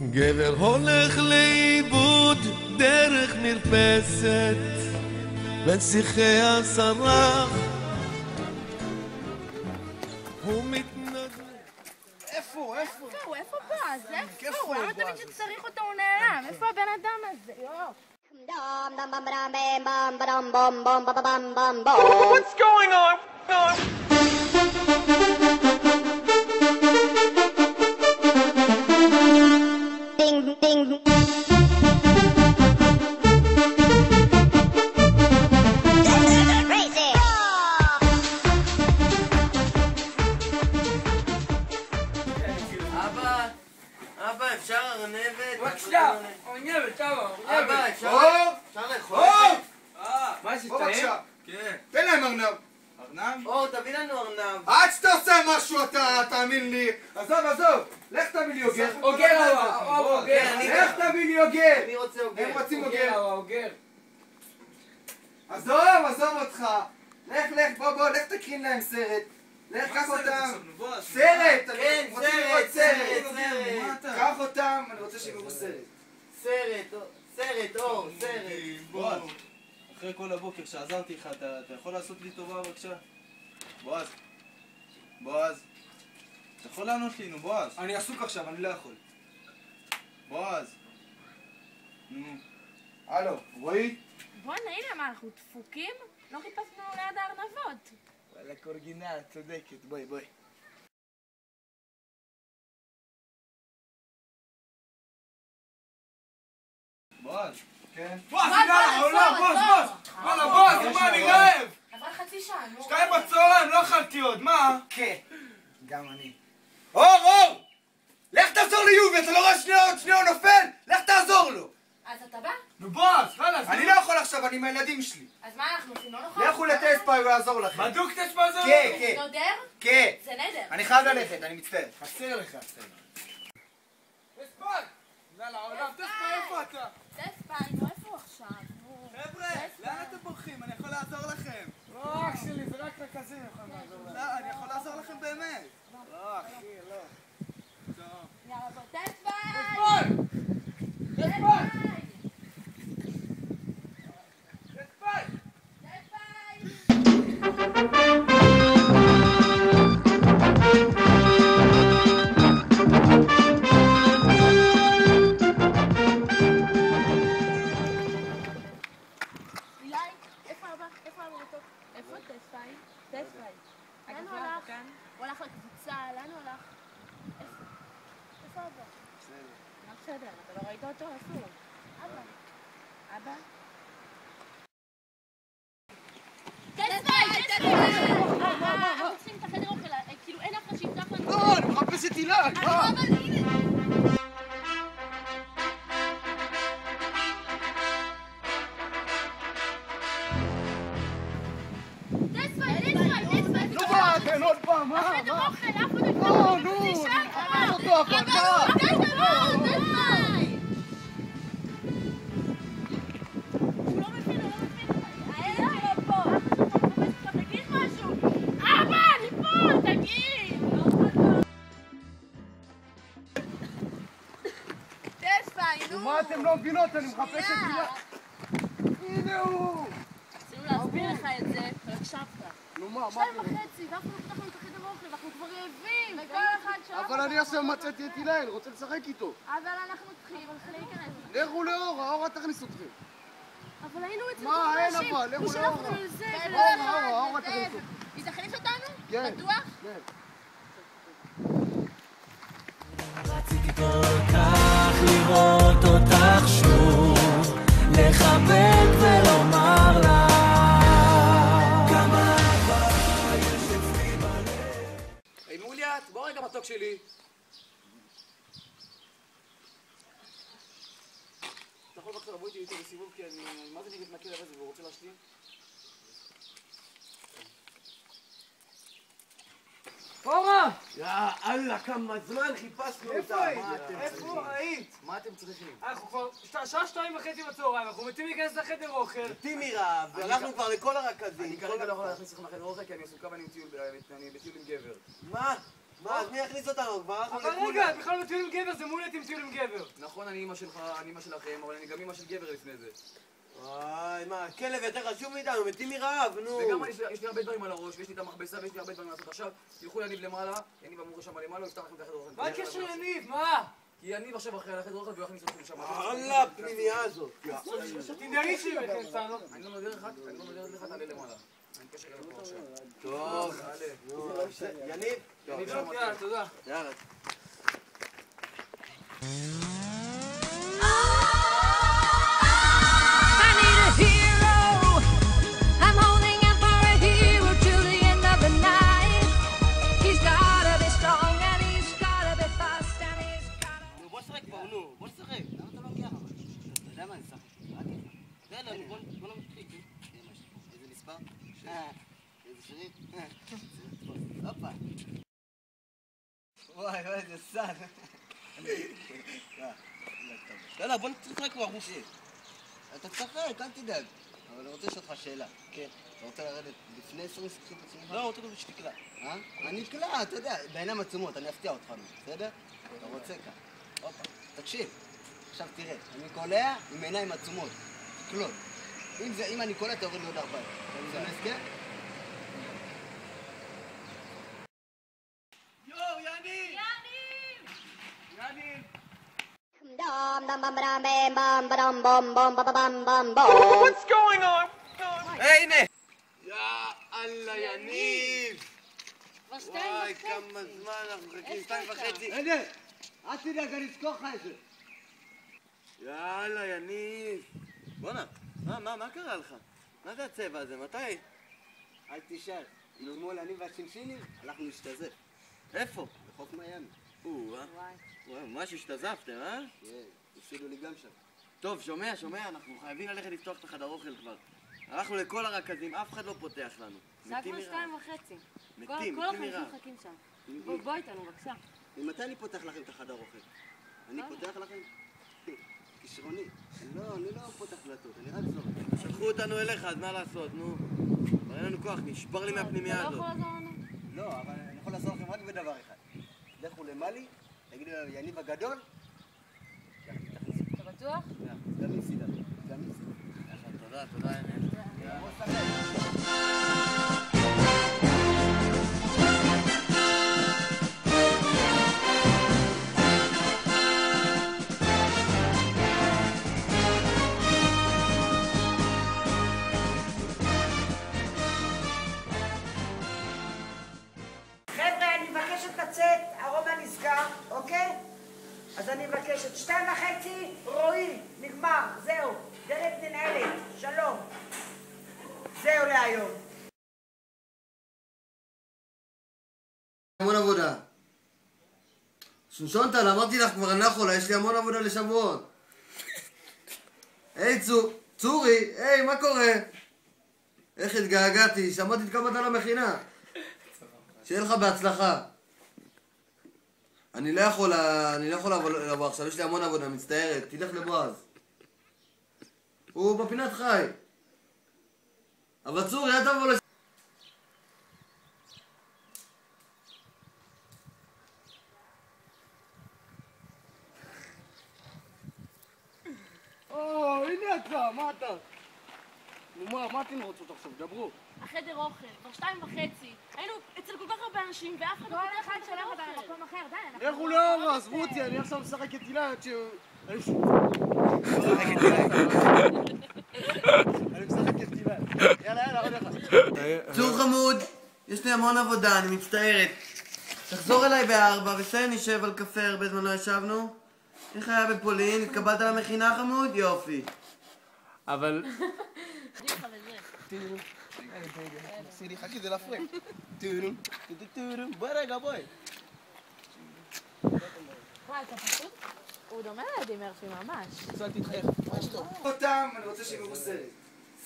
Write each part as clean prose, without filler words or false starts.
גבר הולך לאיבוד דרך מרפסת בין שיחי הסרח הוא מתנדב. איפה? איפה באז? איפה הוא? למה תמיד שצריך אותו הוא נעלם? איפה הבן אדם הזה? What's going on? Ding, ding. אבא, אפשר ארנבת? בבקשה! ארנבת, אבא, אפשר לאכול? מה זה, בוא בבקשה. כן. תן להם ארנב. ארנב? אור, תביא לנו ארנב. עד שאתה עושה משהו אתה תאמין לי. עזוב, לך תביא לי אוגר. אוגר. לך תביא לי אוגר. אני רוצה אוגר. הם רוצים אוגר. אוגר. עזוב אותך. לך, בוא, לך תקרין להם סרט. לך, קח אותם. סרט! כן, סרט. קח אותם, אני רוצה שהם יראו סרט. סרט, אור, סרט. בועז, אחרי כל הבוקר שעזרתי לך, אתה יכול לעשות לי טובה בבקשה? בועז, אתה יכול לענות לי, נו בועז. אני עסוק עכשיו, אני לא יכול. בועז. נו. הלו, רועי? בוא'נה, הנה מה, אנחנו דפוקים? לא חיפשנו ליד הארנבות. וואלה קורגינל, צודקת, בואי. בועז. כן? בועז, מה, אני רעב! עבר חצי שעה, נו. 2 בצהריים, לא אכלתי עוד, מה? כן, גם אני. אור! לך תעזור ליובי, אתה לא רואה עוד שנייה הוא נופל? לך תעזור לו! אז אתה בא? נו בועז, חלאס. אני לא יכול עכשיו, אני עם הילדים שלי. אז מה אנחנו עושים? לא נוכל? לכו לטספה, הוא יעזור לכם. בדוק תשמע זה? כן. נודר? כן. זה נדר. אני חייב ללכת, אני מצטער. חסר לך. תספק! יאללה, עולם, תספק, איפה אתה? תספיינו, איפה הוא עכשיו? חבר'ה, לאן אתם בורחים? אני יכול לעזור לכם. לא, אח שלי, זה רק רכזים יכולים לעזור לך. לא, אני יכול לעזור לכם באמת. לא, אחי, לא. יאללה, בוא, תספיי! הוא הלך לקבוצה, לאן הוא הלך? איפה אבא? בסדר, אתה לא ראית אותו? איפה הוא? אבא? אנחנו צריכים את החדר אוכל, כאילו אין אף אחד שיפתח לנו. לא, אני מחפש את הילה, תן עוד פעם, מה? החדר אוכל, אף אחד לא יפתח לנו. הוא לא מבין. הילד שלו פה. תגיד משהו. אבא, אני פה, תגיד. תספיי, נו. מה אתם לא מבינות? אני מחפש את הילה. הנה הוא! רצינו להסביר לך את זה, אבל הקשבת. נו מה? 2:30, ואף אחד לא פתח לנו את החדר אוכל, ואנחנו כבר רעבים. וכל אחד שלח... אבל אני עכשיו מצאתי את הילה, אני רוצה לשחק איתו. אבל אנחנו צריכים להיכנס. לכו לאורה, האורה תכניס אתכם. אבל היינו אצל מה, כל אין האנשים. אבל, לכו הוא שלח לאורה. לנו לזה. האורה תכניס אתכם. היא תכניס אותנו? כן. בטוח? כן. רציתי כל כך לראות אותך שוב, לחבק ולומר לך כמה אהבה יש אצלי בלב. היי מוליאת, בוא רגע מתוק שלי. אתה יכול בבקשה לבוא איתי בסיבוב כי אני מה זה נגד מהכלב הזה והוא רוצה להשלים? אורה! יאללה, כמה זמן חיפשנו אותה. איפה היית? מה אתם צריכים? אנחנו כבר שעה 2:30 בצהריים, אנחנו מתים להיכנס לחדר אוכל. מתים מרעב, והלכנו כבר לכל הרכזים. אני כרגע לא יכול להכניס לך לחדר אוכל כי אני עסוקה ואני בטיול עם גבר. מה? מה, אז מי יכניס אותנו? כבר אנחנו אבל רגע, בכלל בטיול עם גבר, זה מעולה עם טיול עם גבר. נכון, אני אמא שלך, אני אמא שלכם, אבל אני גם אמא של גבר לפני זה. וואי, מה, כלב יותר חשוב מאיתנו, מתים מרעב, נו. וגם יש לי הרבה דברים על הראש, ויש לי את המכבסה, ויש לי הרבה דברים לעשות עכשיו. תלכו יניב למעלה, יניב אמור שם למעלה, הוא יפתח לכם את החדר אוכל. מה הקשר יניב? מה? כי יניב עכשיו אחרי על החדר אוכל והוא יכניס אתכם לשם. אללה, הפנימייה הזאת. תנדרי שלי בכן סנו. אני לא נודרת לך, תעלה למעלה. אני מתקשר אליך כבר עכשיו. טוב, נו, יניב? יניב טוב, יאללה, תודה. יאללה. I need a hero. I'm holding out for a hero till the end of the night. He's gotta be strong and he's gotta be fast and he's gotta... בוא נשחק כבר, נו, בוא נשחק. למה אתה לא מגיע אבל? אתה יודע מה, אני אשחק. יאללה, בוא נמתחיל. איזה מספר? איזה שירים? הופה. וואי, איזה סן. יאללה, בוא נשחק כבר, מושי. אתה תשחק, אל תדאג. אבל אני רוצה לשאול אותך שאלה. כן. אתה רוצה לרדת לפני 20 משחקים עצמך? לא, רוצה לרדת שתקלע. אני אקלע, אתה יודע, בעיניים עצומות, אני אפתיע אותך, בסדר? אתה רוצה כאן. הופה, תקשיב. עכשיו תראה, אני קולע עם עיניים עצומות. תקלוט. אם אני קולע, תוריד לי עוד 4. זה מסכם? יואו, יניב! יניב! Dum dum bum bum bum bum bum bum bum bum bum bum. What's going on? הנה! יאללה, יניב! כבר 2:30. וואי, כמה זמן אנחנו מחכים, 2:30. הנה, אל תדאג, אני אזכור לך את זה. יאללה, יניב. בואנה, מה קרה לך? מה זה הצבע הזה? מתי? אל תשאל. אתמול אני והשינשינים הלכנו להשתזף. איפה? בחוף מיאמי. וואי, ממש השתזפתם, אה? כן, הפסידו לי גם שם. טוב, שומע, אנחנו חייבים ללכת לפתוח את החדר אוכל כבר. הלכנו לכל הרכזים, אף אחד לא פותח לנו. זה כבר 2:30. מתים כל החיים מרעב. מחכים שם. בוא איתנו, בבקשה. ממתי אני פותח לכם את החדר אוכל? אני פותח לכם? כישרוני. אני לא פותח דלתות, אני רק זורק. שלחו אותנו אליך, אז מה לעשות, נו? אין לנו כוח, נשבר לי מהפנימייה הזאת. אתה לא יכול לעזור לנו? לא, אבל אני יכול לעזור לכם רק בדבר אחד. לכו למאלי, תגידו לו, יניב הגדול. אתה בטוח? גם עם סידה. תודה, יניב. חבר'ה, אני מבקשת לצאת, הרובע נסגר, אוקיי? אז אני מבקשת 2:30, רועי, נגמר, זהו, דלת ננעלת, שלום. זהו להיום. המון עבודה. שושונטל, אמרתי לך כבר, אני לא יכולה, יש לי המון עבודה לשבועות. היי צורי, היי, מה קורה? איך התגעגעתי, שמעתי את כמה אתה למכינה. שיהיה לך בהצלחה. אני לא יכול לבוא עכשיו, יש לי המון עבודה, מצטערת, תלך לבועז. הוא בפינת חי. אבל צורי, אל תבוא לש... הנה אתה, מה אתה? נו מה אתם רוצות עכשיו? דברו. החדר אוכל, כבר 2:30. היינו אצל כל כך הרבה אנשים ואף אחד לא פותח את החדר אוכל. במקום אחר, די. לכו לאור, עזבו אותי, אני עכשיו משחק את הילה עד ש... אני משחק את הילה. יאללה, עוד אחד. צור חמוד, יש לי המון עבודה, אני מצטערת. תחזור אליי ב-4, בסדר, נשב על קפה, הרבה זמן לא ישבנו. איך היה בפולין? התקבלת למכינה חמוד? יופי. אבל... סירי, חכי, זה להפריק. בואי רגע, בואי. וואי, אתה פשוט? הוא דומה לידי מרפי ממש. צאל תתחייך. מה יש לו? אותם, אני רוצה שהם יראו סרט.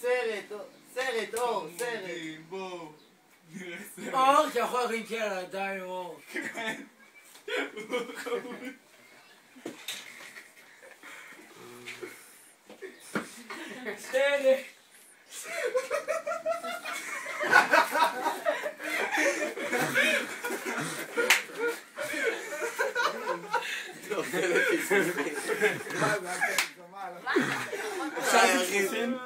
סרט, אור, סרט. בואו. נראה סרט. אור, אתה יכול להרים כאלה, די, אור. סרט. אפשר להכניסים?